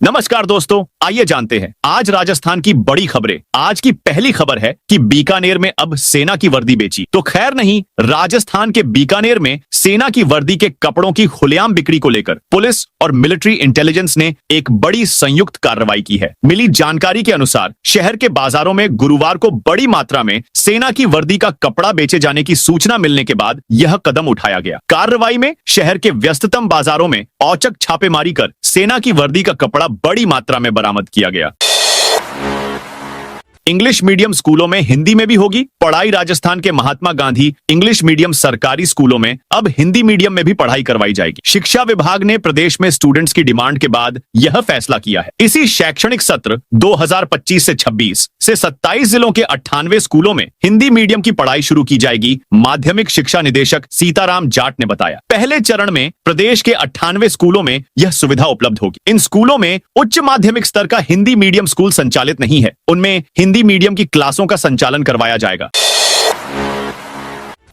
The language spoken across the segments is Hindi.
नमस्कार दोस्तों, आइए जानते हैं आज राजस्थान की बड़ी खबरें। आज की पहली खबर है कि बीकानेर में अब सेना की वर्दी बेची। तो खैर नहीं, राजस्थान के बीकानेर में सेना की वर्दी के कपड़ों की खुलेआम बिक्री को लेकर पुलिस और मिलिट्री इंटेलिजेंस ने एक बड़ी संयुक्त कार्रवाई की है। मिली जानकारी के अनुसार शहर के बाजारों में गुरुवार को बड़ी मात्रा में सेना की वर्दी का कपड़ा बेचे जाने की सूचना मिलने के बाद यह कदम उठाया गया। कार्रवाई में शहर के व्यस्ततम बाजारों में औचक छापेमारी कर सेना की वर्दी का कपड़ा बड़ी मात्रा में बरामद किया गया। इंग्लिश मीडियम स्कूलों में हिंदी में भी होगी पढ़ाई। राजस्थान के महात्मा गांधी इंग्लिश मीडियम सरकारी स्कूलों में अब हिंदी मीडियम में भी पढ़ाई करवाई जाएगी। शिक्षा विभाग ने प्रदेश में स्टूडेंट्स की डिमांड के बाद यह फैसला किया है। इसी शैक्षणिक सत्र 2025 से 26 से 27 जिलों के 98 स्कूलों में हिंदी मीडियम की पढ़ाई शुरू की जाएगी। माध्यमिक शिक्षा निदेशक सीताराम जाट ने बताया, पहले चरण में प्रदेश के 98 स्कूलों में यह सुविधा उपलब्ध होगी। इन स्कूलों में उच्च माध्यमिक स्तर का हिंदी मीडियम स्कूल संचालित नहीं है, उनमें हिंदी मीडियम की क्लासों का संचालन करवाया जाएगा।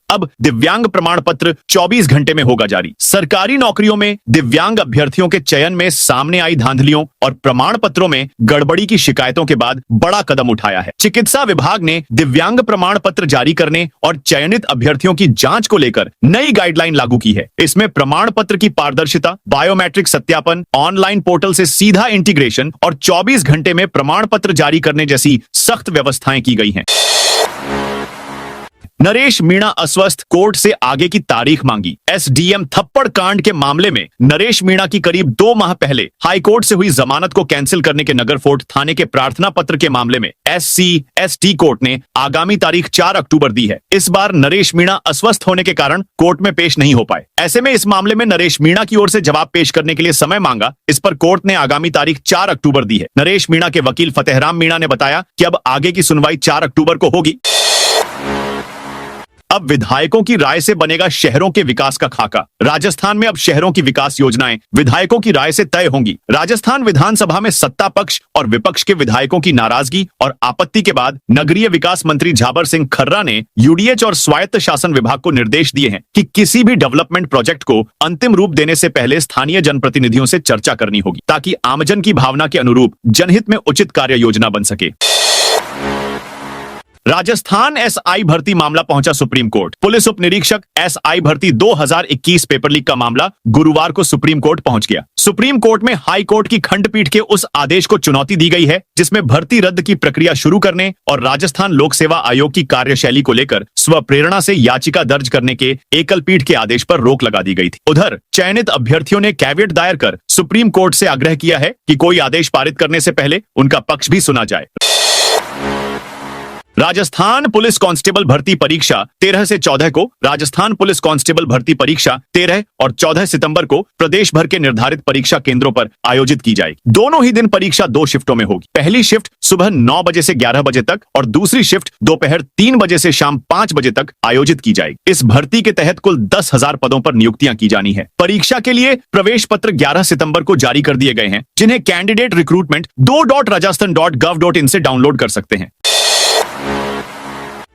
अब दिव्यांग प्रमाण पत्र 24 घंटे में होगा जारी। सरकारी नौकरियों में दिव्यांग अभ्यर्थियों के चयन में सामने आई धांधलियों और प्रमाण पत्रों में गड़बड़ी की शिकायतों के बाद बड़ा कदम उठाया है। चिकित्सा विभाग ने दिव्यांग प्रमाण पत्र जारी करने और चयनित अभ्यर्थियों की जांच को लेकर नई गाइडलाइन लागू की है। इसमें प्रमाण पत्र की पारदर्शिता, बायोमेट्रिक सत्यापन, ऑनलाइन पोर्टल से सीधा इंटीग्रेशन और 24 घंटे में प्रमाण पत्र जारी करने जैसी सख्त व्यवस्थाएं की गई हैं। नरेश मीणा अस्वस्थ, कोर्ट से आगे की तारीख मांगी। एसडीएम थप्पड़ कांड के मामले में नरेश मीणा की करीब 2 माह पहले हाईकोर्ट से हुई जमानत को कैंसिल करने के नगर फोर्ट थाने के प्रार्थना पत्र के मामले में SC/ST कोर्ट ने आगामी तारीख 4 अक्टूबर दी है। इस बार नरेश मीणा अस्वस्थ होने के कारण कोर्ट में पेश नहीं हो पाए। ऐसे में इस मामले में नरेश मीणा की ओर से जवाब पेश करने के लिए समय मांगा। इस पर कोर्ट ने आगामी तारीख 4 अक्टूबर दी है। नरेश मीणा के वकील फतेहराम मीणा ने बताया कि अब आगे की सुनवाई 4 अक्टूबर को होगी। अब विधायकों की राय से बनेगा शहरों के विकास का खाका। राजस्थान में अब शहरों की विकास योजनाएं विधायकों की राय से तय होंगी। राजस्थान विधानसभा में सत्ता पक्ष और विपक्ष के विधायकों की नाराजगी और आपत्ति के बाद नगरीय विकास मंत्री झाबर सिंह खर्रा ने यूडीएच और स्वायत्त शासन विभाग को निर्देश दिए हैं कि किसी भी डेवलपमेंट प्रोजेक्ट को अंतिम रूप देने से पहले स्थानीय जनप्रतिनिधियों से चर्चा करनी होगी, ताकि आमजन की भावना के अनुरूप जनहित में उचित कार्य योजना बन सके। राजस्थान SI भर्ती मामला पहुंचा सुप्रीम कोर्ट। पुलिस उप निरीक्षक SI भर्ती 2021 पेपर लीक का मामला गुरुवार को सुप्रीम कोर्ट पहुंच गया। सुप्रीम कोर्ट में हाई कोर्ट की खंडपीठ के उस आदेश को चुनौती दी गई है जिसमें भर्ती रद्द की प्रक्रिया शुरू करने और राजस्थान लोक सेवा आयोग की कार्यशैली को लेकर स्वप्रेरणा से याचिका दर्ज करने के एकल पीठ के आदेश पर रोक लगा दी गई थी। उधर चयनित अभ्यर्थियों ने कैविएट दायर कर सुप्रीम कोर्ट से आग्रह किया है कि कोई आदेश पारित करने से पहले उनका पक्ष भी सुना जाए। राजस्थान पुलिस कांस्टेबल भर्ती परीक्षा 13 से 14 को राजस्थान पुलिस कांस्टेबल भर्ती परीक्षा 13 और 14 सितंबर को प्रदेश भर के निर्धारित परीक्षा केंद्रों पर आयोजित की जाएगी। दोनों ही दिन परीक्षा 2 शिफ्टों में होगी। पहली शिफ्ट सुबह 9 बजे से 11 बजे तक और दूसरी शिफ्ट दोपहर 3 बजे से शाम 5 बजे तक आयोजित की जाएगी। इस भर्ती के तहत कुल 10,000 पदों पर नियुक्तियां की जानी है। परीक्षा के लिए प्रवेश पत्र 11 सितंबर को जारी कर दिए गए हैं, जिन्हें कैंडिडेट रिक्रूटमेंट 2.rajasthan.gov.in से डाउनलोड कर सकते हैं।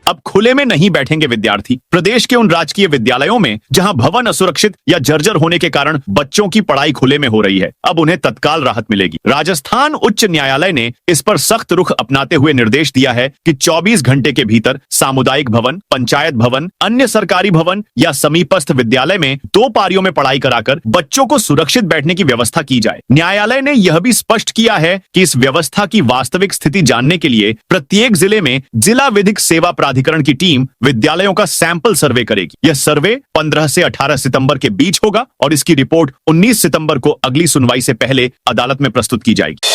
अब खुले में नहीं बैठेंगे विद्यार्थी। प्रदेश के उन राजकीय विद्यालयों में जहां भवन असुरक्षित या जर्जर होने के कारण बच्चों की पढ़ाई खुले में हो रही है, अब उन्हें तत्काल राहत मिलेगी। राजस्थान उच्च न्यायालय ने इस पर सख्त रुख अपनाते हुए निर्देश दिया है कि 24 घंटे के भीतर सामुदायिक भवन, पंचायत भवन, अन्य सरकारी भवन या समीपस्थ विद्यालय में 2 पारियों में पढ़ाई कराकर बच्चों को सुरक्षित बैठने की व्यवस्था की जाए। न्यायालय ने यह भी स्पष्ट किया है कि इस व्यवस्था की वास्तविक स्थिति जानने के लिए प्रत्येक जिले में जिला विधिक सेवा प्राधिकरण की टीम विद्यालयों का सैंपल सर्वे करेगी। यह सर्वे 15 से 18 सितंबर के बीच होगा और इसकी रिपोर्ट 19 सितंबर को अगली सुनवाई से पहले अदालत में प्रस्तुत की जाएगी।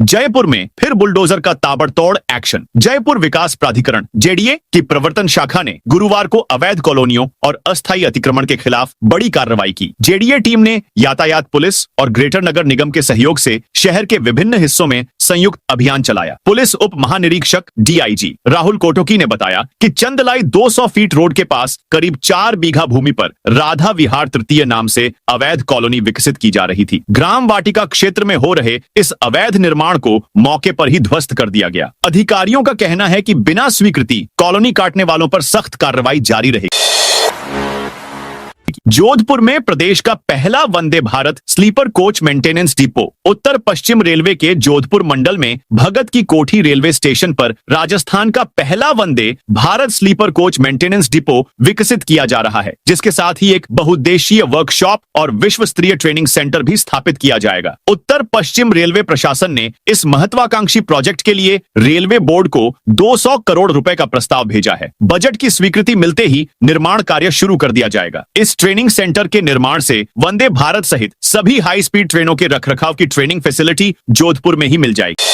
जयपुर में फिर बुलडोजर का ताबड़तोड़ एक्शन। जयपुर विकास प्राधिकरण JDA की प्रवर्तन शाखा ने गुरुवार को अवैध कॉलोनियों और अस्थायी अतिक्रमण के खिलाफ बड़ी कार्रवाई की। JDA टीम ने यातायात पुलिस और ग्रेटर नगर निगम के सहयोग से शहर के विभिन्न हिस्सों में संयुक्त अभियान चलाया। पुलिस उप महानिरीक्षक DIG राहुल कोटोकी ने बताया कि चंदलाई 200 फीट रोड के पास करीब 4 बीघा भूमि पर राधा विहार तृतीय नाम से अवैध कॉलोनी विकसित की जा रही थी। ग्राम वाटिका क्षेत्र में हो रहे इस अवैध निर्माण को मौके पर ही ध्वस्त कर दिया गया। अधिकारियों का कहना है कि बिना स्वीकृति कॉलोनी काटने वालों पर सख्त कार्रवाई जारी रहेगी। जोधपुर में प्रदेश का पहला Vande Bharat sleeper coach maintenance depot उत्तर पश्चिम रेलवे के जोधपुर मंडल में भगत की कोठी रेलवे स्टेशन पर राजस्थान का पहला Vande Bharat sleeper coach maintenance depot विकसित किया जा रहा है, जिसके साथ ही एक बहुउद्देशीय वर्कशॉप और विश्व स्तरीय ट्रेनिंग सेंटर भी स्थापित किया जाएगा। उत्तर पश्चिम रेलवे प्रशासन ने इस महत्वाकांक्षी प्रोजेक्ट के लिए रेलवे बोर्ड को 200 करोड़ रुपए का प्रस्ताव भेजा है। बजट की स्वीकृति मिलते ही निर्माण कार्य शुरू कर दिया जाएगा। इस ट्रेनिंग सेंटर के निर्माण से वंदे भारत सहित सभी हाई स्पीड ट्रेनों के रखरखाव की ट्रेनिंग फैसिलिटी जोधपुर में ही मिल जाएगी।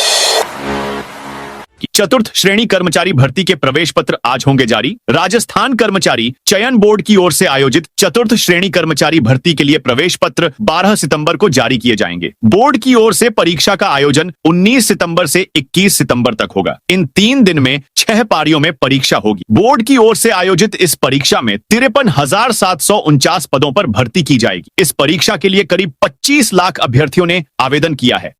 चतुर्थ श्रेणी कर्मचारी भर्ती के प्रवेश पत्र आज होंगे जारी। राजस्थान कर्मचारी चयन बोर्ड की ओर से आयोजित चतुर्थ श्रेणी कर्मचारी भर्ती के लिए प्रवेश पत्र 12 सितंबर को जारी किए जाएंगे। बोर्ड की ओर से परीक्षा का आयोजन 19 सितंबर से 21 सितंबर तक होगा। इन 3 दिन में 6 पारियों में परीक्षा होगी। बोर्ड की ओर से आयोजित इस परीक्षा में 53,749 पदों पर भर्ती की जाएगी। इस परीक्षा के लिए करीब 25 लाख अभ्यर्थियों ने आवेदन किया है।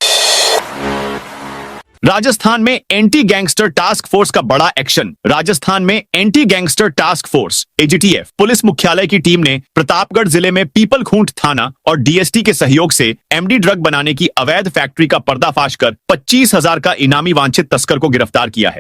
राजस्थान में एंटी गैंगस्टर टास्क फोर्स का बड़ा एक्शन। राजस्थान में anti gangster task force AGTF police मुख्यालय की टीम ने प्रतापगढ़ जिले में पीपलखूंट थाना और DST के सहयोग से MD ड्रग बनाने की अवैध फैक्ट्री का पर्दाफाश कर 25,000 का इनामी वांछित तस्कर को गिरफ्तार किया है।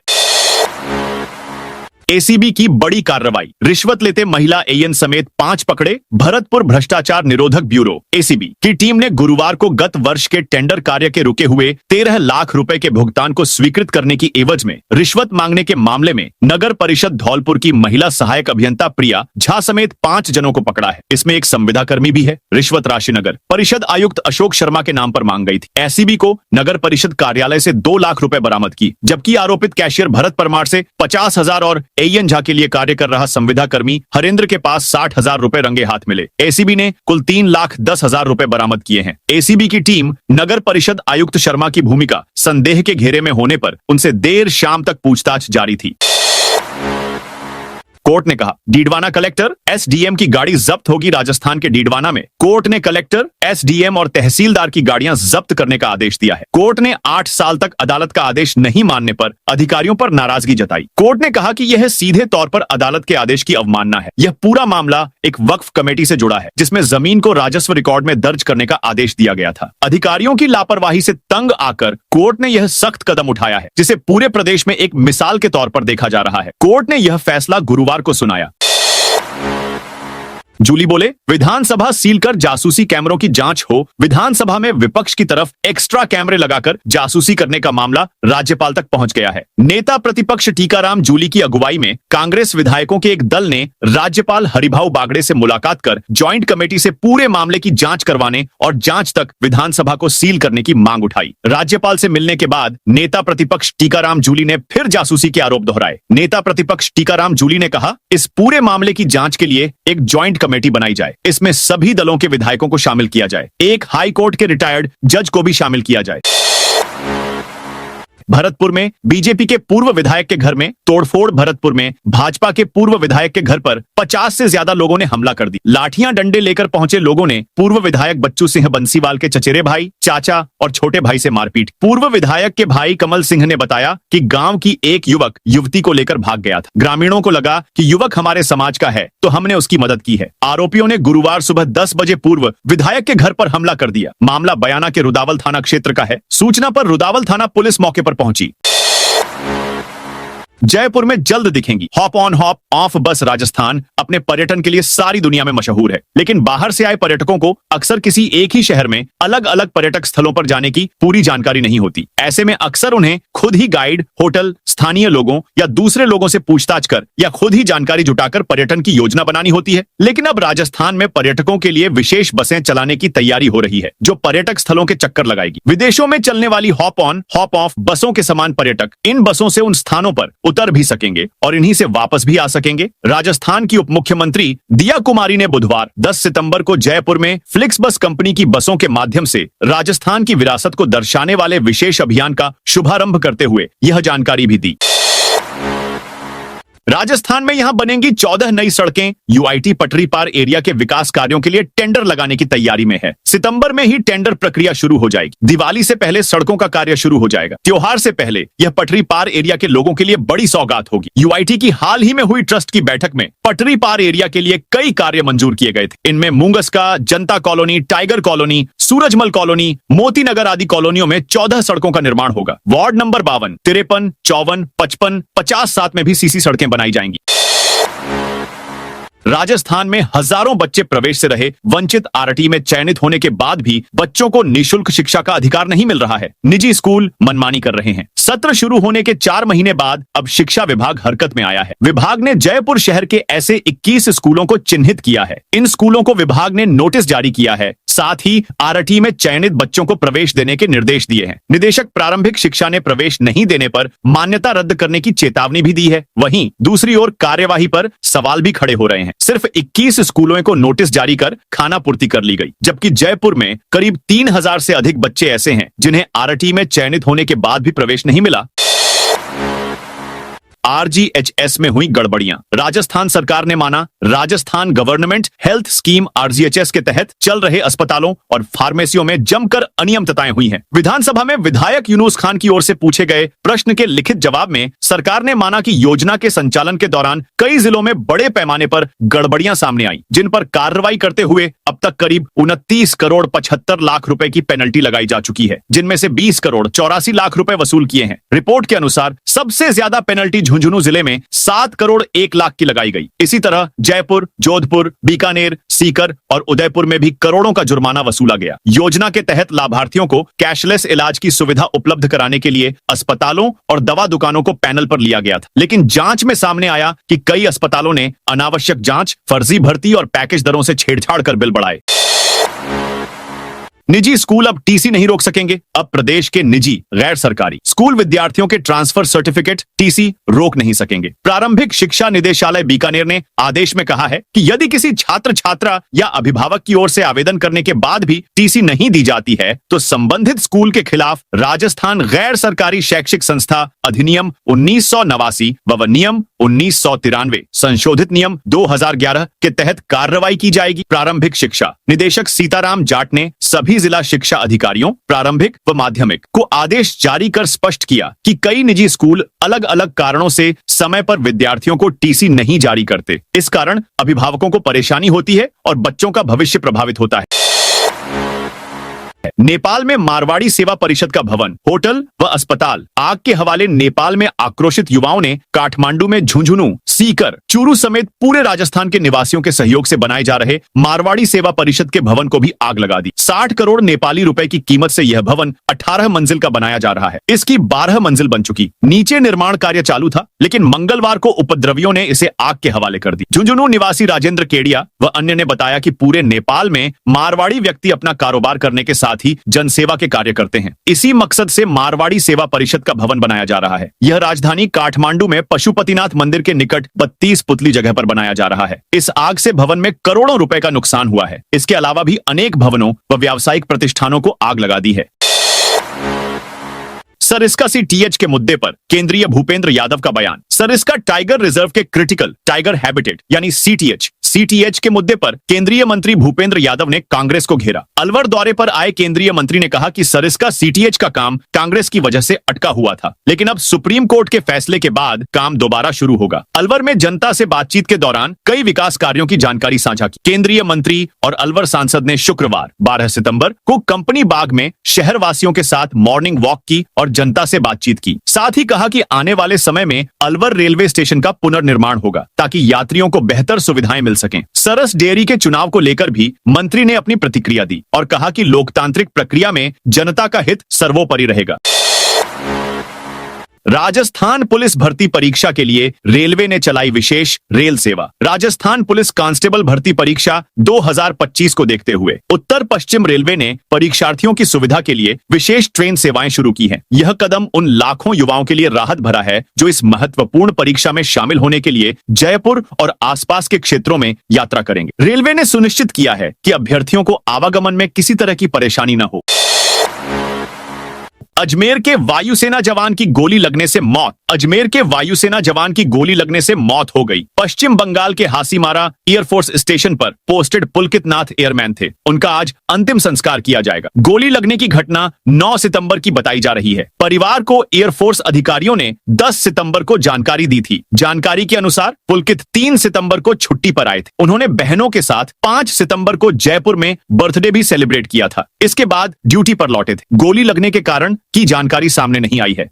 ACB की बड़ी कार्रवाई। रिश्वत लेते महिला AN समेत 5 पकड़े। भरतपुर भ्रष्टाचार निरोधक ब्यूरो ACB की टीम ने गुरुवार को गत वर्ष के टेंडर कार्य के रुके हुए 13 लाख रुपए के भुगतान को स्वीकृत करने की एवज में रिश्वत मांगने के मामले में नगर परिषद धौलपुर की महिला सहायक अभियंता प्रिया झा समेत 5 जनों को पकड़ा है। इसमें एक संविदा कर्मी भी है। रिश्वत राशि नगर परिषद आयुक्त अशोक शर्मा के नाम पर मांग गई थी। ACB को नगर परिषद कार्यालय से 2 लाख रुपए बरामद की, जबकि आरोपित कैशियर भरत परमार से 50,000 और AN झा के लिए कार्य कर रहा संविदा कर्मी हरेंद्र के पास 60,000 रुपए रंगे हाथ मिले। ACB ने कुल 3,10,000 रुपए बरामद किए हैं। ACB की टीम नगर परिषद आयुक्त शर्मा की भूमिका संदेह के घेरे में होने पर उनसे देर शाम तक पूछताछ जारी थी। कोर्ट ने कहा डीडवाना कलेक्टर SDM की गाड़ी जब्त होगी। राजस्थान के डीडवाना में कोर्ट ने कलेक्टर SDM और तहसीलदार की गाड़ियां जब्त करने का आदेश दिया है। कोर्ट ने 8 साल तक अदालत का आदेश नहीं मानने पर अधिकारियों पर नाराजगी जताई। कोर्ट ने कहा कि यह सीधे तौर पर अदालत के आदेश की अवमानना है। यह पूरा मामला एक वक्फ कमेटी से जुड़ा है, जिसमें जमीन को राजस्व रिकॉर्ड में दर्ज करने का आदेश दिया गया था। अधिकारियों की लापरवाही से तंग आकर कोर्ट ने यह सख्त कदम उठाया है, जिसे पूरे प्रदेश में एक मिसाल के तौर पर देखा जा रहा है। कोर्ट ने यह फैसला गुरुवार को सुनाया। जूली बोले विधानसभा सील कर जासूसी कैमरों की जांच हो। विधानसभा में विपक्ष की तरफ एक्स्ट्रा कैमरे लगाकर जासूसी करने का मामला राज्यपाल तक पहुंच गया है। नेता प्रतिपक्ष टीकाराम जूली की अगुवाई में कांग्रेस विधायकों के एक दल ने राज्यपाल हरिभाऊ बागड़े से मुलाकात कर ज्वाइंट कमेटी से पूरे मामले की जांच करवाने और जांच तक विधानसभा को सील करने की मांग उठाई। राज्यपाल से मिलने के बाद नेता प्रतिपक्ष टीकाराम जूली ने फिर जासूसी के आरोप दोहराए। नेता प्रतिपक्ष टीकाराम जूली ने कहा इस पूरे मामले की जांच के लिए एक ज्वाइंट कमेटी बनाई जाए। इसमें सभी दलों के विधायकों को शामिल किया जाए। एक हाई कोर्ट के रिटायर्ड जज को भी शामिल किया जाए। भरतपुर में बीजेपी के पूर्व विधायक के घर में तोड़फोड़। भरतपुर में भाजपा के पूर्व विधायक के घर पर 50 से ज्यादा लोगों ने हमला कर दी। लाठियां डंडे लेकर पहुंचे लोगों ने पूर्व विधायक बच्चू सिंह बंसीवाल के चचेरे भाई, चाचा और छोटे भाई से मारपीट। पूर्व विधायक के भाई कमल सिंह ने बताया कि गांव की एक युवक युवती को लेकर भाग गया था। ग्रामीणों को लगा कि युवक हमारे समाज का है तो हमने उसकी मदद की है। आरोपियों ने गुरुवार सुबह 10 बजे पूर्व विधायक के घर पर हमला कर दिया। मामला बयाना के रुदावल थाना क्षेत्र का है। सूचना पर रुदावल थाना पुलिस मौके पर पहुंची। जयपुर में जल्द दिखेंगी हॉप ऑन हॉप ऑफ बस। राजस्थान अपने पर्यटन के लिए सारी दुनिया में मशहूर है, लेकिन बाहर से आए पर्यटकों को अक्सर किसी एक ही शहर में अलग अलग पर्यटक स्थलों पर जाने की पूरी जानकारी नहीं होती। ऐसे में अक्सर उन्हें खुद ही गाइड, होटल, स्थानीय लोगों या दूसरे लोगों से पूछताछ कर या खुद ही जानकारी जुटाकर पर्यटन की योजना बनानी होती है। लेकिन अब राजस्थान में पर्यटकों के लिए विशेष बसें चलाने की तैयारी हो रही है, जो पर्यटक स्थलों के चक्कर लगाएगी। विदेशों में चलने वाली हॉप ऑन हॉप ऑफ बसों के समान पर्यटक इन बसों से उन स्थानों पर उतर भी सकेंगे और इन्हीं से वापस भी आ सकेंगे। राजस्थान की उप मुख्यमंत्री दिया कुमारी ने बुधवार 10 सितंबर को जयपुर में फ्लिक्स बस कंपनी की बसों के माध्यम से राजस्थान की विरासत को दर्शाने वाले विशेष अभियान का शुभारंभ करते हुए यह जानकारी भी दी। राजस्थान में यहां बनेंगी 14 नई सड़कें। यूआईटी पटरी पार एरिया के विकास कार्यों के लिए टेंडर लगाने की तैयारी में है। सितंबर में ही टेंडर प्रक्रिया शुरू हो जाएगी। दिवाली से पहले सड़कों का कार्य शुरू हो जाएगा। त्योहार से पहले यह पटरी पार एरिया के लोगों के लिए बड़ी सौगात होगी। यूआईटी की हाल ही में हुई ट्रस्ट की बैठक में पटरी पार एरिया के लिए कई कार्य मंजूर किए गए थे। इनमें मूंगसका, जनता colony, tiger colony, Surajmal colony, Moti Nagar आदि कॉलोनियों में 14 सड़कों का निर्माण होगा। वार्ड नंबर 52, 53, 54, 55, 50, 7 में भी सीसी सड़कें बनाई जाएंगी। राजस्थान में हजारों बच्चे प्रवेश से रहे वंचित आरटी में चयनित होने के बाद भी बच्चों को निःशुल्क शिक्षा का अधिकार नहीं मिल रहा है। निजी स्कूल मनमानी कर रहे हैं। सत्र शुरू होने के 4 महीने बाद अब शिक्षा विभाग हरकत में आया है। विभाग ने जयपुर शहर के ऐसे 21 स्कूलों को चिन्हित किया है। इन स्कूलों को विभाग ने नोटिस जारी किया है। साथ ही आरटी में चयनित बच्चों को प्रवेश देने के निर्देश दिए हैं। निदेशक प्रारंभिक शिक्षा ने प्रवेश नहीं देने पर मान्यता रद्द करने की चेतावनी भी दी है। वहीं दूसरी ओर कार्यवाही पर सवाल भी खड़े हो रहे हैं। सिर्फ 21 स्कूलों को नोटिस जारी कर खानापूर्ति कर ली गई, जबकि जयपुर में करीब 3000 से अधिक बच्चे ऐसे हैं जिन्हें आरटी में चयनित होने के बाद भी प्रवेश नहीं मिला। आरजीएचएस में हुई गड़बड़ियां। राजस्थान सरकार ने माना Rajasthan government health scheme RGHS के तहत चल रहे अस्पतालों और फार्मेसियों में जमकर अनियमितताएं हुई हैं। विधानसभा में विधायक यूनुस खान की ओर से पूछे गए प्रश्न के लिखित जवाब में सरकार ने माना कि योजना के संचालन के दौरान कई जिलों में बड़े पैमाने पर गड़बड़ियां सामने आई, जिन पर कार्रवाई करते हुए अब तक करीब 29 करोड़ 75 लाख रुपए की पेनल्टी लगाई जा चुकी है, जिनमें से 20 करोड़ 84 लाख रुपए वसूल किए हैं। रिपोर्ट के अनुसार सबसे ज्यादा पेनल्टी झुंझुनू जिले में 7 करोड़ 1 लाख की लगाई गई। इसी तरह जयपुर, जोधपुर, बीकानेर, सीकर और उदयपुर में भी करोड़ों का जुर्माना वसूला गया। योजना के तहत लाभार्थियों को कैशलेस इलाज की सुविधा उपलब्ध कराने के लिए अस्पतालों और दवा दुकानों को पैनल पर लिया गया था, लेकिन जांच में सामने आया कि कई अस्पतालों ने अनावश्यक जांच, फर्जी भर्ती और पैकेज दरों से छेड़छाड़ कर बिल बढ़ाए। निजी स्कूल अब टीसी नहीं रोक सकेंगे। अब प्रदेश के निजी गैर सरकारी स्कूल विद्यार्थियों के ट्रांसफर सर्टिफिकेट टीसी रोक नहीं सकेंगे। प्रारंभिक शिक्षा निदेशालय बीकानेर ने आदेश में कहा है कि यदि किसी छात्र छात्रा या अभिभावक की ओर से आवेदन करने के बाद भी टीसी नहीं दी जाती है तो संबंधित स्कूल के खिलाफ राजस्थान गैर सरकारी शैक्षिक संस्था अधिनियम 1989 व नियम 1993 संशोधित नियम 2011 के तहत कार्रवाई की जाएगी। प्रारंभिक शिक्षा निदेशक सीताराम जाट ने सभी जिला शिक्षा अधिकारियों प्रारंभिक व माध्यमिक को आदेश जारी कर स्पष्ट किया कि कई निजी स्कूल अलग अलग कारणों से समय पर विद्यार्थियों को टीसी नहीं जारी करते। इस कारण अभिभावकों को परेशानी होती है और बच्चों का भविष्य प्रभावित होता है। नेपाल में मारवाड़ी सेवा परिषद का भवन, होटल व अस्पताल आग के हवाले। नेपाल में आक्रोशित युवाओं ने काठमांडू में झुंझुनू, सीकर, चूरू समेत पूरे राजस्थान के निवासियों के सहयोग से बनाए जा रहे मारवाड़ी सेवा परिषद के भवन को भी आग लगा दी। 60 करोड़ नेपाली रुपए की कीमत से यह भवन 18 मंजिल का बनाया जा रहा है। इसकी 12 मंजिल बन चुकी। नीचे निर्माण कार्य चालू था, लेकिन मंगलवार को उपद्रवियों ने इसे आग के हवाले कर दी। झुंझुनू निवासी राजेंद्र केडिया व अन्य ने बताया कि पूरे नेपाल में मारवाड़ी व्यक्ति अपना कारोबार करने के साथ ही जनसेवा के कार्य करते हैं। इसी मकसद से मारवाड़ी सेवा परिषद का भवन बनाया जा रहा है। यह राजधानी काठमांडू में पशुपतिनाथ मंदिर के निकट 32 पुतली जगह पर बनाया जा रहा है। इस आग से भवन में करोड़ों रुपए का नुकसान हुआ है। इसके अलावा भी अनेक भवनों व व्यावसायिक प्रतिष्ठानों को आग लगा दी है। सरिस्का सीटीएच के मुद्दे पर केंद्रीय भूपेंद्र यादव का बयान। सरिस्का टाइगर रिजर्व के क्रिटिकल टाइगर हैबिटेट यानी सीटीएच के मुद्दे पर केंद्रीय मंत्री भूपेंद्र यादव ने कांग्रेस को घेरा। अलवर दौरे पर आए केंद्रीय मंत्री ने कहा कि सरिस्का सीटीएच का काम कांग्रेस की वजह से अटका हुआ था, लेकिन अब सुप्रीम कोर्ट के फैसले के बाद काम दोबारा शुरू होगा। अलवर में जनता से बातचीत के दौरान कई विकास कार्यों की जानकारी साझा की। केंद्रीय मंत्री और अलवर सांसद ने शुक्रवार 12 सितंबर को कंपनी बाग में शहर वासियों के साथ मॉर्निंग वॉक की और जनता से बातचीत की। साथ ही कहा कि आने वाले समय में अलवर रेलवे स्टेशन का पुनर्निर्माण होगा ताकि यात्रियों को बेहतर सुविधाएं मिल सकें। सरस डेयरी के चुनाव को लेकर भी मंत्री ने अपनी प्रतिक्रिया दी और कहा कि लोकतांत्रिक प्रक्रिया में जनता का हित सर्वोपरि रहेगा। राजस्थान पुलिस भर्ती परीक्षा के लिए रेलवे ने चलाई विशेष रेल सेवा। राजस्थान पुलिस कांस्टेबल भर्ती परीक्षा 2025 को देखते हुए उत्तर पश्चिम रेलवे ने परीक्षार्थियों की सुविधा के लिए विशेष ट्रेन सेवाएं शुरू की हैं। यह कदम उन लाखों युवाओं के लिए राहत भरा है जो इस महत्वपूर्ण परीक्षा में शामिल होने के लिए जयपुर और आसपास के क्षेत्रों में यात्रा करेंगे। रेलवे ने सुनिश्चित किया है कि अभ्यर्थियों को आवागमन में किसी तरह की परेशानी न हो। अजमेर के वायुसेना जवान की गोली लगने से मौत। अजमेर के वायुसेना जवान की गोली लगने से मौत हो गई। पश्चिम बंगाल के हासीमारा एयरफोर्स स्टेशन पर पोस्टेड पुलकित नाथ एयरमैन थे। उनका आज अंतिम संस्कार किया जाएगा। गोली लगने की घटना 9 सितंबर की बताई जा रही है। परिवार को एयरफोर्स अधिकारियों ने 10 सितंबर को जानकारी दी थी। जानकारी के अनुसार पुलकित 3 सितंबर को छुट्टी पर आए थे। उन्होंने बहनों के साथ 5 सितंबर को जयपुर में बर्थडे भी सेलिब्रेट किया था। इसके बाद ड्यूटी पर लौटे थे। गोली लगने के कारण की जानकारी सामने नहीं आई है।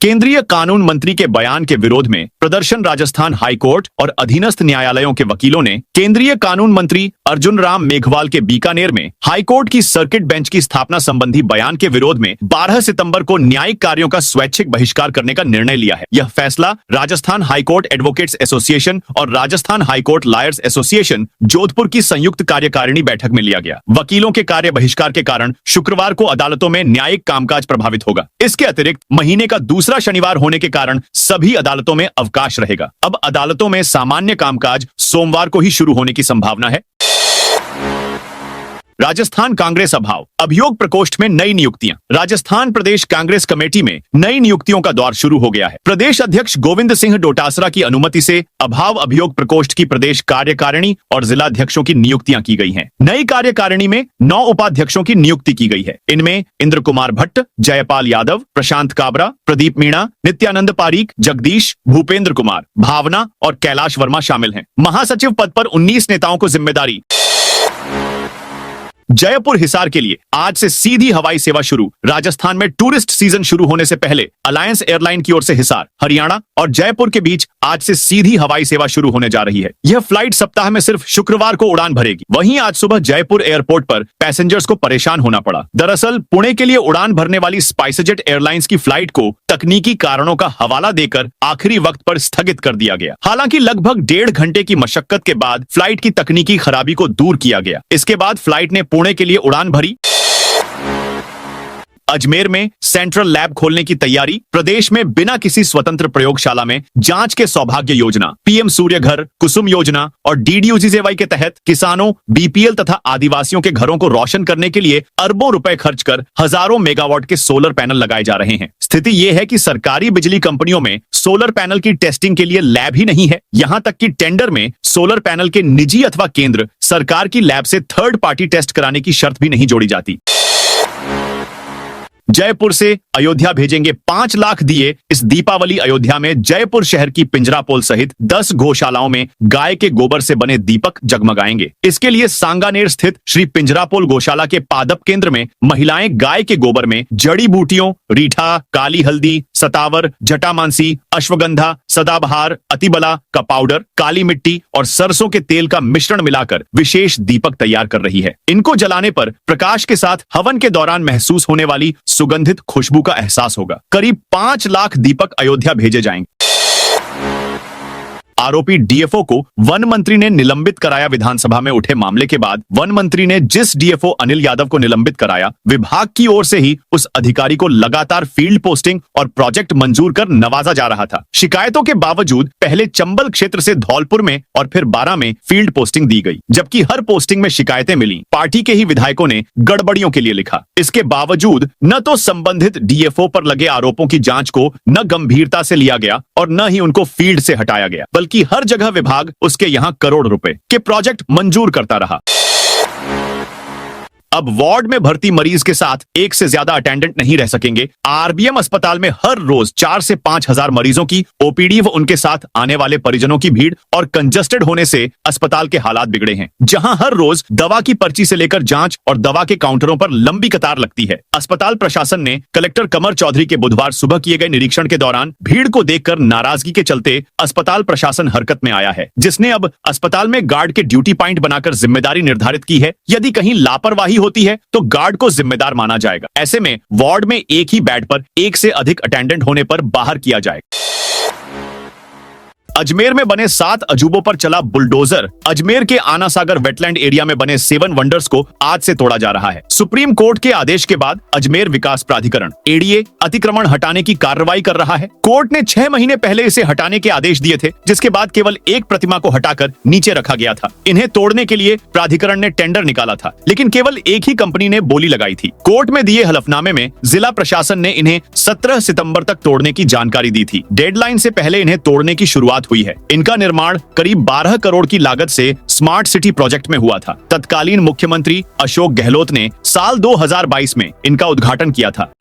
केंद्रीय कानून मंत्री के बयान के विरोध में प्रदर्शन। राजस्थान हाईकोर्ट और अधीनस्थ न्यायालयों के वकीलों ने केंद्रीय कानून मंत्री अर्जुन राम मेघवाल के बीकानेर में हाईकोर्ट की सर्किट बेंच की स्थापना संबंधी बयान के विरोध में 12 सितंबर को न्यायिक कार्यों का स्वैच्छिक बहिष्कार करने का निर्णय लिया है। यह फैसला राजस्थान हाईकोर्ट एडवोकेट्स एसोसिएशन और Rajasthan high court lawyers association Jodhpur की संयुक्त कार्यकारिणी बैठक में लिया गया। वकीलों के कार्य बहिष्कार के कारण शुक्रवार को अदालतों में न्यायिक कामकाज प्रभावित होगा। इसके अतिरिक्त महीने का दूसरा शनिवार होने के कारण सभी अदालतों में अवकाश रहेगा। अब अदालतों में सामान्य कामकाज सोमवार को ही शुरू होने की संभावना है। राजस्थान कांग्रेस अभाव। अभियोग प्रकोष्ठ में नई नियुक्तियां। राजस्थान प्रदेश कांग्रेस कमेटी में नई नियुक्तियों का दौर शुरू हो गया है। प्रदेश अध्यक्ष गोविंद सिंह डोटासरा की अनुमति से अभाव अभियोग प्रकोष्ठ की प्रदेश कार्यकारिणी और जिलाध्यक्षों की नियुक्तियां की गई हैं। नई कार्यकारिणी में 9 उपाध्यक्षों की नियुक्ति की गई है। इनमें इंद्र कुमार भट्ट, जयपाल यादव, प्रशांत काबरा, प्रदीप मीणा, नित्यानंद पारीक, जगदीश, भूपेंद्र कुमार, भावना और कैलाश वर्मा शामिल हैं। महासचिव पद पर 19 नेताओं को जिम्मेदारी। जयपुर हिसार के लिए आज से सीधी हवाई सेवा शुरू। राजस्थान में टूरिस्ट सीजन शुरू होने से पहले अलायंस एयरलाइन की ओर से हिसार, हरियाणा और जयपुर के बीच आज से सीधी हवाई सेवा शुरू होने जा रही है। यह फ्लाइट सप्ताह में सिर्फ शुक्रवार को उड़ान भरेगी। वहीं आज सुबह जयपुर एयरपोर्ट पर पैसेंजर्स को परेशान होना पड़ा। दरअसल पुणे के लिए उड़ान भरने वाली स्पाइसजेट एयरलाइंस की फ्लाइट को तकनीकी कारणों का हवाला देकर आखिरी वक्त पर स्थगित कर दिया गया। हालांकि लगभग 1.5 घंटे की मशक्कत के बाद फ्लाइट की तकनीकी खराबी को दूर किया गया। इसके बाद फ्लाइट ने पुणे के लिए उड़ान भरी। अजमेर में सेंट्रल लैब खोलने की तैयारी। प्रदेश में बिना किसी स्वतंत्र प्रयोगशाला में जांच के सौभाग्य योजना, पीएम सूर्य घर, कुसुम योजना और डीडीयूजीजेवाई के तहत किसानों, बीपीएल तथा आदिवासियों के घरों को रोशन करने के लिए अरबों रुपए खर्च कर हजारों मेगावाट के सोलर पैनल लगाए जा रहे हैं। स्थिति यह है कि सरकारी बिजली कंपनियों में सोलर पैनल की टेस्टिंग के लिए लैब ही नहीं है। यहां तक कि टेंडर में सोलर पैनल के निजी अथवा केंद्र सरकार की लैब से थर्ड पार्टी टेस्ट कराने की शर्त भी नहीं जोड़ी जाती। जयपुर से अयोध्या भेजेंगे 5 लाख दिए। इस दीपावली अयोध्या में जयपुर शहर की पिंजरापोल सहित 10 गौशालाओं में गाय के गोबर से बने दीपक जगमगाएंगे। इसके लिए सांगानेर स्थित श्री पिंजरापोल गौशाला के पादप केंद्र में महिलाएं गाय के गोबर में जड़ी बूटियों, रीठा, काली हल्दी, सतावर, जटामांसी, अश्वगंधा, सदाबहार, अतिबला का पाउडर, काली मिट्टी और सरसों के तेल का मिश्रण मिलाकर विशेष दीपक तैयार कर रही है। इनको जलाने पर प्रकाश के साथ हवन के दौरान महसूस होने वाली सुगंधित खुशबू का एहसास होगा। करीब 5 लाख दीपक अयोध्या भेजे जाएंगे। आरोपी डीएफओ को वन मंत्री ने निलंबित कराया। विधानसभा में उठे मामले के बाद वन मंत्री ने जिस डीएफओ अनिल यादव को निलंबित कराया, विभाग की ओर से ही उस अधिकारी को लगातार फील्ड पोस्टिंग और प्रोजेक्ट मंजूर कर नवाजा जा रहा था। शिकायतों के बावजूद पहले चंबल क्षेत्र से धौलपुर में और फिर बारां में फील्ड पोस्टिंग दी गई, जबकि हर पोस्टिंग में शिकायतें मिली। पार्टी के ही विधायकों ने गड़बड़ियों के लिए लिखा। इसके बावजूद न तो संबंधित डीएफओ पर लगे आरोपों की जांच को न गंभीरता से लिया गया और न ही उनको फील्ड से हटाया गया, बल्कि हर जगह विभाग उसके यहां करोड़ रुपए के प्रोजेक्ट मंजूर करता रहा। अब वार्ड में भर्ती मरीज के साथ एक से ज्यादा अटेंडेंट नहीं रह सकेंगे। आरबीएम अस्पताल में हर रोज 4 से 5 हजार मरीजों की ओपीडी व उनके साथ आने वाले परिजनों की भीड़ और कंजस्टेड होने से अस्पताल के हालात बिगड़े हैं, जहां हर रोज दवा की पर्ची से लेकर जांच और दवा के काउंटरों पर लंबी कतार लगती है। अस्पताल प्रशासन ने कलेक्टर कमर चौधरी के बुधवार सुबह किए गए निरीक्षण के दौरान भीड़ को देखकर नाराजगी के चलते अस्पताल प्रशासन हरकत में आया है, जिसने अब अस्पताल में गार्ड के ड्यूटी पॉइंट बनाकर जिम्मेदारी निर्धारित की है। यदि कहीं लापरवाही होती है तो गार्ड को जिम्मेदार माना जाएगा। ऐसे में वार्ड में एक ही बेड पर एक से अधिक अटेंडेंट होने पर बाहर किया जाएगा। अजमेर में बने 7 अजूबों पर चला बुलडोजर अजमेर के आना सागर वेटलैंड एरिया में बने 7 वंडर्स को आज से तोड़ा जा रहा है। सुप्रीम कोर्ट के आदेश के बाद अजमेर विकास प्राधिकरण एडीए अतिक्रमण हटाने की कार्रवाई कर रहा है। कोर्ट ने 6 महीने पहले इसे हटाने के आदेश दिए थे, जिसके बाद केवल एक प्रतिमा को हटाकर नीचे रखा गया था। इन्हें तोड़ने के लिए प्राधिकरण ने टेंडर निकाला था, लेकिन केवल एक ही कंपनी ने बोली लगाई थी। कोर्ट में दिए हलफनामे में जिला प्रशासन ने इन्हें 17 सितंबर तक तोड़ने की जानकारी दी थी। डेडलाइन से पहले इन्हें तोड़ने की शुरुआत हुई है। इनका निर्माण करीब 12 करोड़ की लागत से स्मार्ट सिटी प्रोजेक्ट में हुआ था। तत्कालीन मुख्यमंत्री अशोक गहलोत ने साल 2022 में इनका उद्घाटन किया था।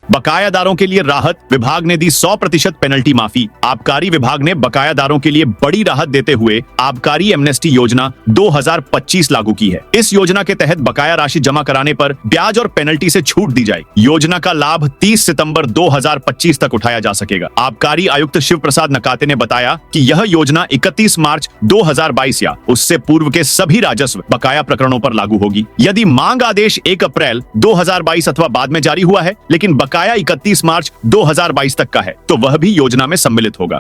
बकायादारों के लिए राहत, विभाग ने दी 100% पेनल्टी माफी। आबकारी विभाग ने बकायादारों के लिए बड़ी राहत देते हुए आबकारी एमनेस्टी योजना 2025 लागू की है। इस योजना के तहत बकाया राशि जमा कराने पर ब्याज और पेनल्टी से छूट दी जाएगी। योजना का लाभ 30 सितंबर 2025 तक उठाया जा सकेगा। आबकारी आयुक्त शिव प्रसाद नकाते ने बताया कि यह योजना 31 मार्च 2022 या उससे पूर्व के सभी राजस्व बकाया प्रकरणों पर लागू होगी। यदि मांग आदेश 1 अप्रैल 2022 अथवा बाद में जारी हुआ है, लेकिन बकाया 31 मार्च 2022 तक का है, तो वह भी योजना में सम्मिलित होगा।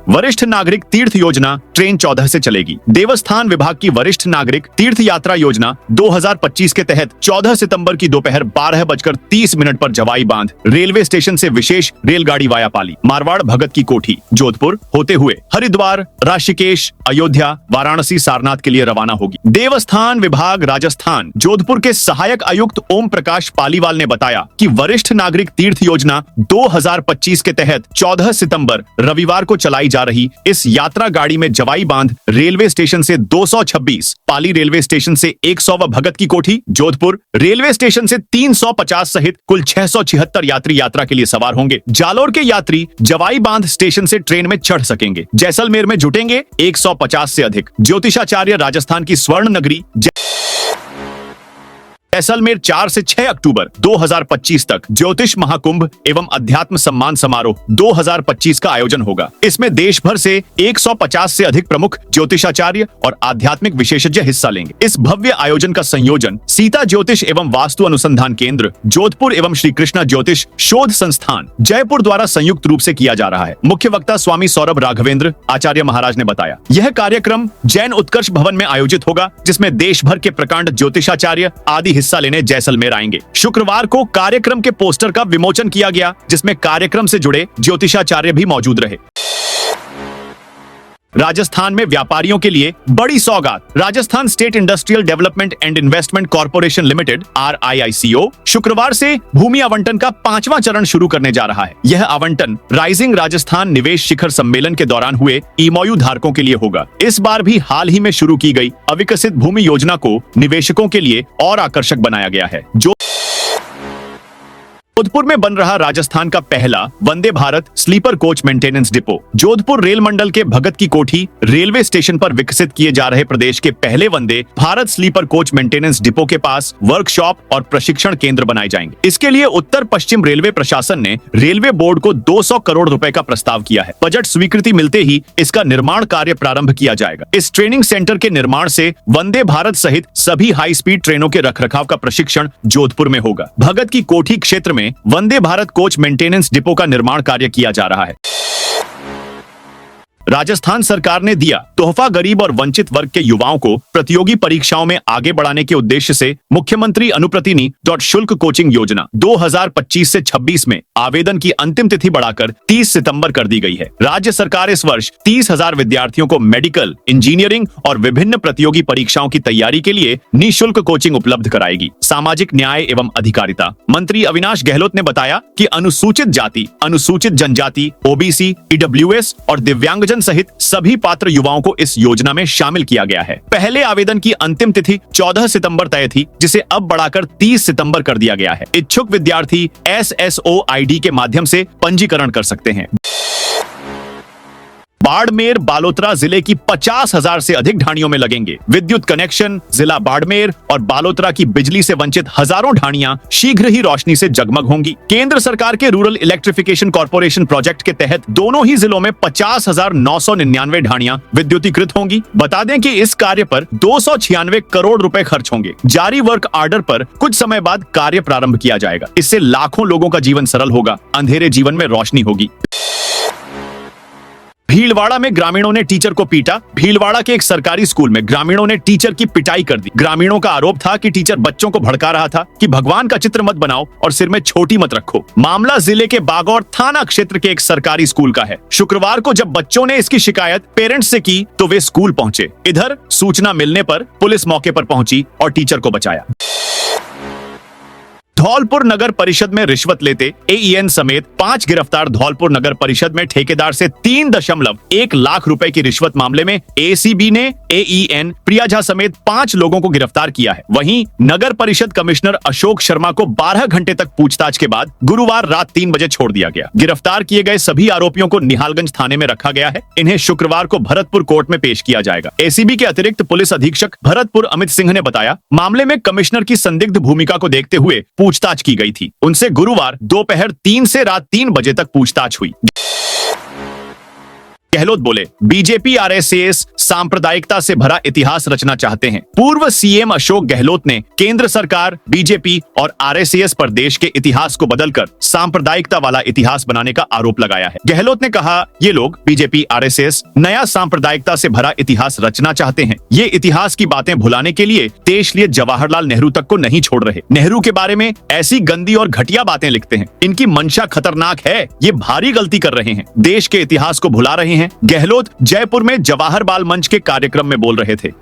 वरिष्ठ नागरिक तीर्थ योजना ट्रेन 14 से चलेगी। देवस्थान विभाग की वरिष्ठ नागरिक तीर्थ यात्रा योजना 2025 के तहत 14 सितंबर की दोपहर 12:30 पर जवाई बांध रेलवे स्टेशन से विशेष रेलगाड़ी वाया पाली, मारवाड़, भगत की कोठी, जोधपुर होते हुए हरिद्वार, ऋषिकेश, अयोध्या, वाराणसी, सारनाथ के लिए रवाना होगी। देवस्थान विभाग राजस्थान जोधपुर के सहायक आयुक्त ओम प्रकाश पालीवाल ने बताया कि वरिष्ठ नागरिक तीर्थ योजना 2025 के तहत 14 सितंबर रविवार को चलाई जा रही इस यात्रा गाड़ी में जवाई बांध रेलवे स्टेशन से 226, पाली रेलवे स्टेशन से 100 व भगत की कोठी, जोधपुर रेलवे स्टेशन से 350 सहित कुल 676 यात्री यात्रा के लिए सवार होंगे। जालोर के यात्री जवाई बांध स्टेशन से ट्रेन में चढ़ सकेंगे। जैसलमेर में जुटेंगे 150 से अधिक। ज्योतिषाचार्य राजस्थान की स्वर्ण नगरी जैसलमेर 4 से 6 अक्टूबर 2025 तक ज्योतिष महाकुंभ एवं अध्यात्म सम्मान समारोह 2025 का आयोजन होगा। इसमें देश भर से 150 से अधिक प्रमुख ज्योतिषाचार्य और आध्यात्मिक विशेषज्ञ हिस्सा लेंगे। इस भव्य आयोजन का संयोजन सीता ज्योतिष एवं वास्तु अनुसंधान केंद्र जोधपुर एवं श्री कृष्णा ज्योतिष शोध संस्थान जयपुर द्वारा संयुक्त रूप से किया जा रहा है। मुख्य वक्ता स्वामी सौरभ राघवेंद्र आचार्य महाराज ने बताया, यह कार्यक्रम जैन उत्कर्ष भवन में आयोजित होगा, जिसमें देश भर के प्रकांड ज्योतिषाचार्य आदि हिस्सा लेने जैसलमेर आएंगे। शुक्रवार को कार्यक्रम के पोस्टर का विमोचन किया गया, जिसमें कार्यक्रम से जुड़े ज्योतिषाचार्य भी मौजूद रहे। राजस्थान में व्यापारियों के लिए बड़ी सौगात। Rajasthan state industrial development and investment corporation limited RIICO शुक्रवार से भूमि आवंटन का 5वां चरण शुरू करने जा रहा है। यह आवंटन राइजिंग राजस्थान निवेश शिखर सम्मेलन के दौरान हुए EMOU धारकों के लिए होगा। इस बार भी हाल ही में शुरू की गई अविकसित भूमि योजना को निवेशकों के लिए और आकर्षक बनाया गया है। जोधपुर में बन रहा राजस्थान का पहला Vande Bharat sleeper coach maintenance depot. Jodhpur rail मंडल के भगत की कोठी रेलवे स्टेशन पर विकसित किए जा रहे प्रदेश के पहले Vande Bharat sleeper coach maintenance depot के पास वर्कशॉप और प्रशिक्षण केंद्र बनाए जाएंगे। इसके लिए उत्तर पश्चिम रेलवे प्रशासन ने रेलवे बोर्ड को 200 करोड़ रुपए का प्रस्ताव किया है। बजट स्वीकृति मिलते ही इसका निर्माण कार्य प्रारंभ किया जाएगा। इस ट्रेनिंग सेंटर के निर्माण से वंदे भारत सहित सभी हाई स्पीड ट्रेनों के रखरखाव का प्रशिक्षण जोधपुर में होगा। भगत की कोठी क्षेत्र में Vande Bharat coach maintenance depot का निर्माण कार्य किया जा रहा है। राजस्थान सरकार ने दिया तोहफा गरीब और वंचित वर्ग के युवाओं को प्रतियोगी परीक्षाओं में आगे बढ़ाने के उद्देश्य से मुख्यमंत्री अनुप्रतिनि शुल्क कोचिंग योजना 2025 से 26 में आवेदन की अंतिम तिथि बढ़ाकर 30 सितंबर कर दी गई है। राज्य सरकार इस वर्ष 30,000 विद्यार्थियों को मेडिकल, इंजीनियरिंग और विभिन्न प्रतियोगी परीक्षाओं की तैयारी के लिए निःशुल्क कोचिंग उपलब्ध कराएगी। सामाजिक न्याय एवं अधिकारिता मंत्री अविनाश गहलोत ने बताया कि अनुसूचित जाति, अनुसूचित जनजाति, OBC, EWS और दिव्यांगजन सहित सभी पात्र युवाओं को इस योजना में शामिल किया गया है। पहले आवेदन की अंतिम तिथि 14 सितंबर तय थी, जिसे अब बढ़ाकर 30 सितंबर कर दिया गया है। इच्छुक विद्यार्थी SSO ID के माध्यम से पंजीकरण कर सकते हैं। बाड़मेर बालोतरा जिले की 50,000 से अधिक ढाणियों में लगेंगे विद्युत कनेक्शन। जिला बाड़मेर और बालोतरा की बिजली से वंचित हजारों ढाणियां शीघ्र ही रोशनी से जगमग होंगी। केंद्र सरकार के रूरल इलेक्ट्रिफिकेशन कॉर्पोरेशन प्रोजेक्ट के तहत दोनों ही जिलों में 50,999 ढाणियां विद्युतीकृत होंगी। बता दें कि इस कार्य पर 296 करोड़ रुपए खर्च होंगे। जारी वर्क ऑर्डर पर कुछ समय बाद कार्य प्रारंभ किया जाएगा। इससे लाखों लोगों का जीवन सरल होगा, अंधेरे जीवन में रोशनी होगी। भीलवाड़ा में ग्रामीणों ने टीचर को पीटा। भीलवाड़ा के एक सरकारी स्कूल में ग्रामीणों ने टीचर की पिटाई कर दी। ग्रामीणों का आरोप था कि टीचर बच्चों को भड़का रहा था कि भगवान का चित्र मत बनाओ और सिर में छोटी मत रखो। मामला जिले के बागौर थाना क्षेत्र के एक सरकारी स्कूल का है। शुक्रवार को जब बच्चों ने इसकी शिकायत पेरेंट्स से की तो वे स्कूल पहुंचे। इधर सूचना मिलने पर पुलिस मौके पर पहुंची और टीचर को बचाया। धौलपुर नगर परिषद में रिश्वत लेते एईएन समेत 5 गिरफ्तार। धौलपुर नगर परिषद में ठेकेदार से 3.1 लाख रुपए की रिश्वत मामले में एसीबी ने एईएन प्रिया झा समेत 5 लोगों को गिरफ्तार किया है। वहीं नगर परिषद कमिश्नर अशोक शर्मा को 12 घंटे तक पूछताछ के बाद गुरुवार रात 3 बजे छोड़ दिया गया। गिरफ्तार किए गए सभी आरोपियों को निहालगंज थाने में रखा गया है। इन्हें शुक्रवार को भरतपुर कोर्ट में पेश किया जाएगा। एसीबी के अतिरिक्त पुलिस अधीक्षक भरतपुर अमित सिंह ने बताया, मामले में कमिश्नर की संदिग्ध भूमिका को देखते हुए पूछताछ की गई थी। उनसे गुरुवार दोपहर 3 से रात 3 बजे तक पूछताछ हुई। गहलोत बोले, बीजेपी आरएसएस सांप्रदायिकता से भरा इतिहास रचना चाहते हैं। पूर्व सीएम अशोक गहलोत ने केंद्र सरकार, बीजेपी और आरएसएस पर देश के इतिहास को बदलकर सांप्रदायिकता वाला इतिहास बनाने का आरोप लगाया है। गहलोत ने कहा, ये लोग बीजेपी आरएसएस नया सांप्रदायिकता से भरा इतिहास रचना चाहते हैं। ये इतिहास की बातें भुलाने के लिए देश लिए जवाहरलाल नेहरू तक को नहीं छोड़ रहे। नेहरू के बारे में ऐसी गंदी और घटिया बातें लिखते हैं। इनकी मंशा खतरनाक है। ये भारी गलती कर रहे हैं। देश के इतिहास को भुला रहे हैं। गहलोत जयपुर में जवाहर बाल मंच के कार्यक्रम में बोल रहे थे।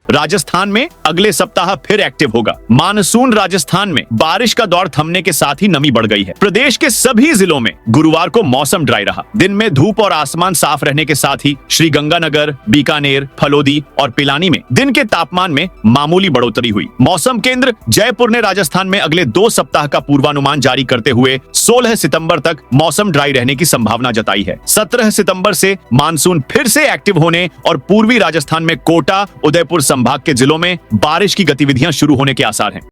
राजस्थान में अगले सप्ताह फिर एक्टिव होगा मानसून। राजस्थान में बारिश का दौर थमने के साथ ही नमी बढ़ गई है। प्रदेश के सभी जिलों में गुरुवार को मौसम ड्राई रहा। दिन में धूप और आसमान साफ रहने के साथ ही श्रीगंगानगर, बीकानेर, फलोदी और पिलानी में दिन के तापमान में मामूली बढ़ोतरी हुई। मौसम केंद्र जयपुर ने राजस्थान में अगले 2 सप्ताह का पूर्वानुमान जारी करते हुए 16 सितंबर तक मौसम ड्राई रहने की संभावना जताई है। 17 सितंबर से मानसून फिर से एक्टिव होने और पूर्वी राजस्थान में कोटा, उदयपुर संभाग के जिलों में बारिश की गतिविधियां शुरू होने के आसार हैं।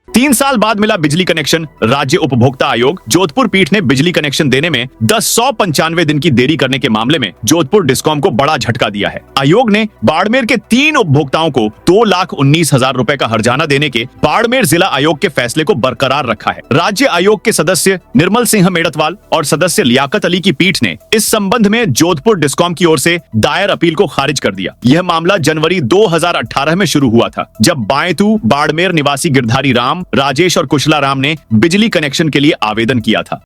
3 साल बाद मिला बिजली कनेक्शन। राज्य उपभोक्ता आयोग जोधपुर पीठ ने बिजली कनेक्शन देने में 195 दिन की देरी करने के मामले में जोधपुर डिस्कॉम को बड़ा झटका दिया है। आयोग ने बाड़मेर के 3 उपभोक्ताओं को 2,19,000 रुपए का हर्जाना देने के बाड़मेर जिला आयोग के फैसले को बरकरार रखा है। राज्य आयोग के सदस्य निर्मल सिंह मेड़तवाल और सदस्य लियाकत अली की पीठ ने इस संबंध में जोधपुर डिस्कॉम की ओर से दायर अपील को खारिज कर दिया। यह मामला जनवरी 2018 में शुरू हुआ था, जब बाएतू बाड़मेर निवासी गिरधारी राम, राजेश और कुशला राम ने बिजली कनेक्शन के लिए आवेदन किया था।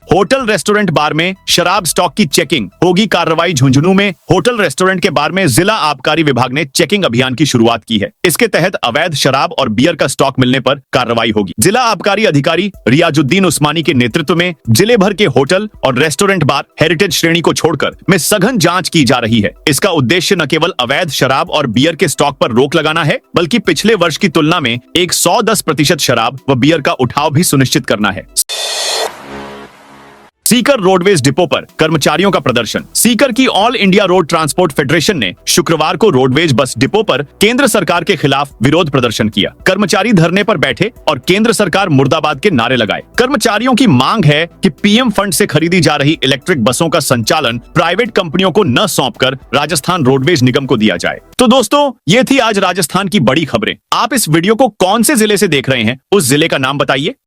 होटल रेस्टोरेंट बार में शराब स्टॉक की चेकिंग होगी कार्रवाई। झुंझुनू में होटल रेस्टोरेंट के बार में जिला आबकारी विभाग ने चेकिंग अभियान की शुरुआत की है। इसके तहत अवैध शराब और बियर का स्टॉक मिलने पर कार्रवाई होगी। जिला आबकारी अधिकारी रियाजुद्दीन उस्मानी के नेतृत्व में जिले भर के होटल और रेस्टोरेंट बार हेरिटेज श्रेणी को छोड़कर में सघन जांच की जा रही है। इसका उद्देश्य न केवल अवैध शराब और बियर के स्टॉक पर रोक लगाना है, बल्कि पिछले वर्ष की तुलना में 110% शराब व बियर का उठाव भी सुनिश्चित करना है। सीकर रोडवेज डिपो पर कर्मचारियों का प्रदर्शन। सीकर की all India road transport federation ने शुक्रवार को रोडवेज बस डिपो पर केंद्र सरकार के खिलाफ विरोध प्रदर्शन किया। कर्मचारी धरने पर बैठे और केंद्र सरकार मुर्दाबाद के नारे लगाए। कर्मचारियों की मांग है कि पीएम फंड से खरीदी जा रही इलेक्ट्रिक बसों का संचालन प्राइवेट कंपनियों को न सौंपकर राजस्थान रोडवेज निगम को दिया जाए। तो दोस्तों, ये थी आज राजस्थान की बड़ी खबरें। आप इस वीडियो को कौन से जिले से देख रहे हैं, उस जिले का नाम बताइए।